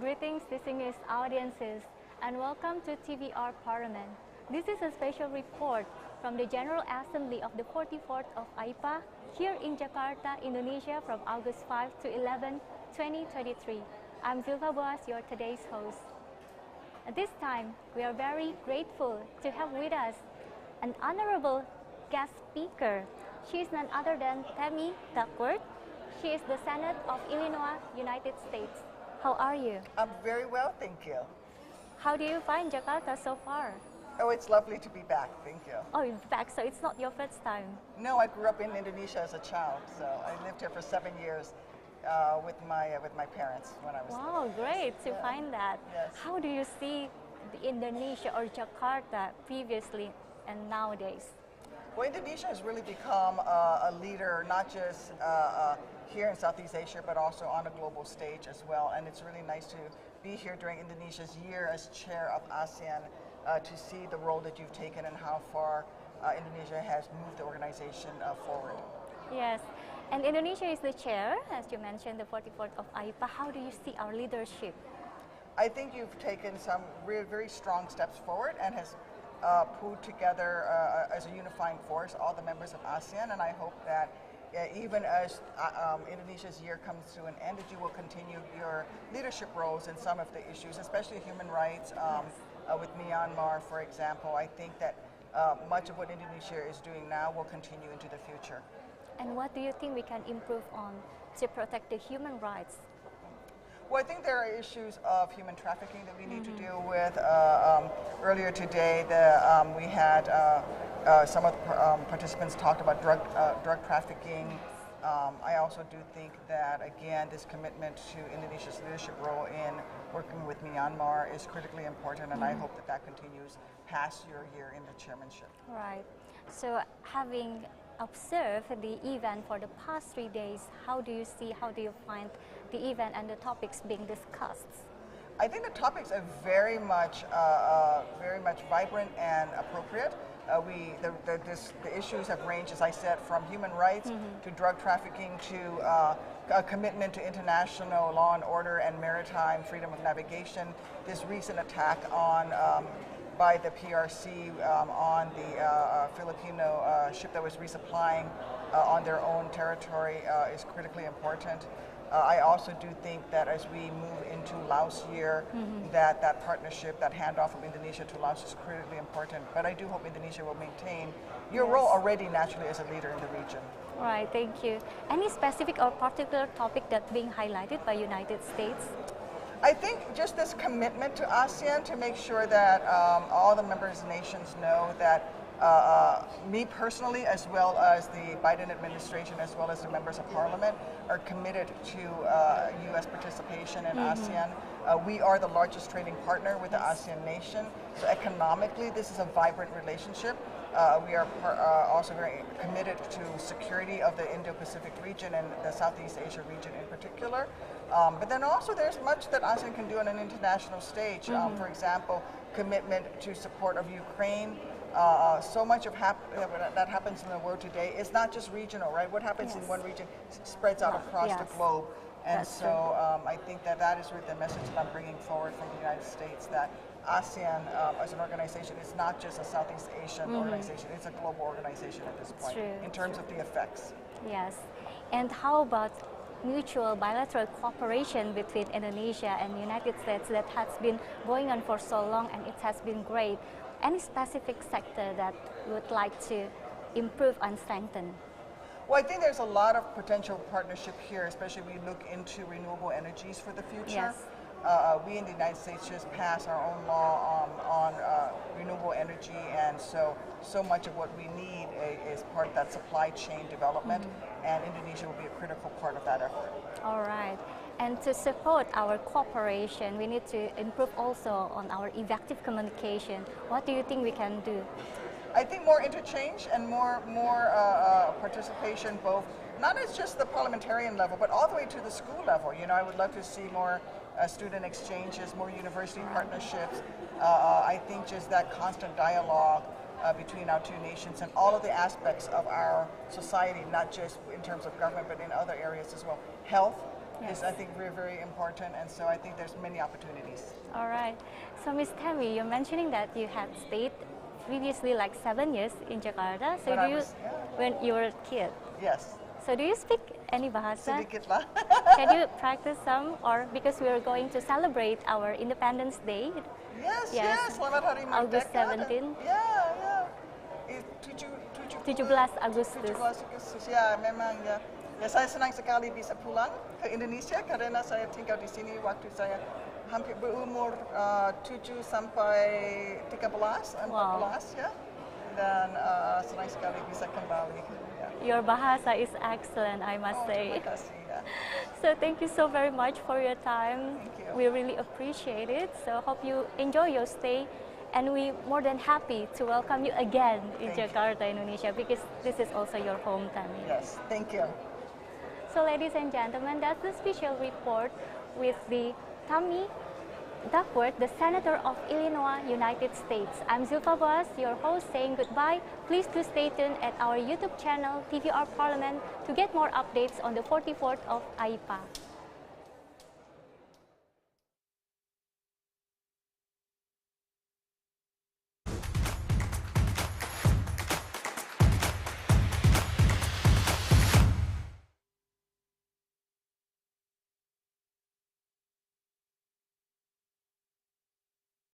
Greetings, distinguished audiences, and welcome to TVR Parlemen. This is a special report from the General Assembly of the 44th of AIPA here in Jakarta, Indonesia from August 5 to 11, 2023. I'm Zilva Boas, your today's host. At this time, we are very grateful to have with us an honorable guest speaker. She is none other than TAMMY DUCKWORTH. She is the Senate of Illinois, United States. How are you? I'm very well, thank you. How do you find Jakarta so far? Oh, it's lovely to be back, thank you. Oh, you're back, so it's not your first time? No, I grew up in Indonesia as a child, so I lived here for 7 years with my parents when I was Wow, little. great to Yeah. find that. Yes. How do you see the Indonesia or Jakarta previously and nowadays? Well, Indonesia has really become a leader, not just here in Southeast Asia, but also on a global stage as well. And it's really nice to be here during Indonesia's year as chair of ASEAN to see the role that you've taken and how far Indonesia has moved the organization forward. Yes, and Indonesia is the chair, as you mentioned, the 44th of AIPA. How do you see our leadership? I think you've taken some very strong steps forward and has pulled together as a unifying force all the members of ASEAN, and I hope that even as Indonesia's year comes to an end, that you will continue your leadership roles in some of the issues, especially human rights. With Myanmar, for example, I think that much of what Indonesia is doing now will continue into the future. And what do you think we can improve on to protect the human rights? Well, I think there are issues of human trafficking that we need to deal with. Earlier today, we had some of the participants talked about drug trafficking. I also do think that, again, this commitment to Indonesia's leadership role in working with Myanmar is critically important, and I hope that that continues past your year in the chairmanship. Right. So having observed the event for the past 3 days, how do you find the event and the topics being discussed? I think the topics are very much vibrant and appropriate. The issues have ranged, as I said, from human rights to drug trafficking to a commitment to international law and order and maritime freedom of navigation. This recent attack by the PRC on the Filipino ship that was resupplying on their own territory is critically important. I also do think that as we move into Laos year, that partnership, that handoff of Indonesia to Laos is critically important. But I do hope Indonesia will maintain your role already naturally as a leader in the region. Right, thank you. Any specific or particular topic that's being highlighted by United States? I think just this commitment to ASEAN to make sure that all the members nations know that me personally, as well as the Biden administration, as well as the members of Parliament, are committed to U.S. participation in ASEAN. We are the largest trading partner with the ASEAN nation, so economically this is a vibrant relationship. We are also very committed to security of the Indo-Pacific region and the Southeast Asia region in particular. But then also there's much that ASEAN can do on an international stage. For example, commitment to support of Ukraine. So much of that happens in the world today is not just regional, right? What happens in one region spreads out across the globe. And That's so I think that is really the message that I'm bringing forward from the United States, that ASEAN as an organization is not just a Southeast Asian organization, it's a global organization at this point in terms of the effects. Yes. And how about mutual bilateral cooperation between Indonesia and the United States that has been going on for so long, and it has been great? Any specific sector that you would like to improve and strengthen? Well, I think there's a lot of potential partnership here, especially when we look into renewable energies for the future. Yes. We in the United States just passed our own law on renewable energy, and so much of what we need is part of that supply chain development, and Indonesia will be a critical part of that effort. All right. And to support our cooperation, we need to improve also on our effective communication. What do you think we can do? I think more interchange and more participation, both not as just the parliamentarian level, but all the way to the school level. You know, I would love to see more student exchanges, more university partnerships. I think just that constant dialogue between our two nations and all of the aspects of our society, not just in terms of government, but in other areas as well. Health, Yes. is, I think, very, very important. And so I think there's many opportunities. All right. So Ms. Tammy, you're mentioning that you had stayed previously like 7 years in Jakarta. So when you were a kid? Yes. So do you speak any bahasa? Sedikit lah. Can you practice some, or because we are going to celebrate our Independence Day? Yes. Selamat Hari August Merdeka. 17. Ya. 17 Agustus. 17 Agustus, ya memang ya. Ya saya senang sekali bisa pulang ke Indonesia karena saya tinggal di sini waktu saya hampir berumur 7 sampai 13, 14 ya. Dan senang sekali bisa kembali. Ya. Your bahasa is excellent, I must say. Terima kasih ya. So thank you so very much for your time. Thank you. We really appreciate it. So hope you enjoy your stay, and we more than happy to welcome you again in Jakarta, Indonesia, because this is also your hometown. Yes, thank you. So ladies and gentlemen, that's the special report with the Tammy Duckworth, the Senator of Illinois, United States. I'm Zulfa Boas, your host, saying goodbye. Please do stay tuned at our YouTube channel, TVR Parlemen, to get more updates on the 44th of AIPA.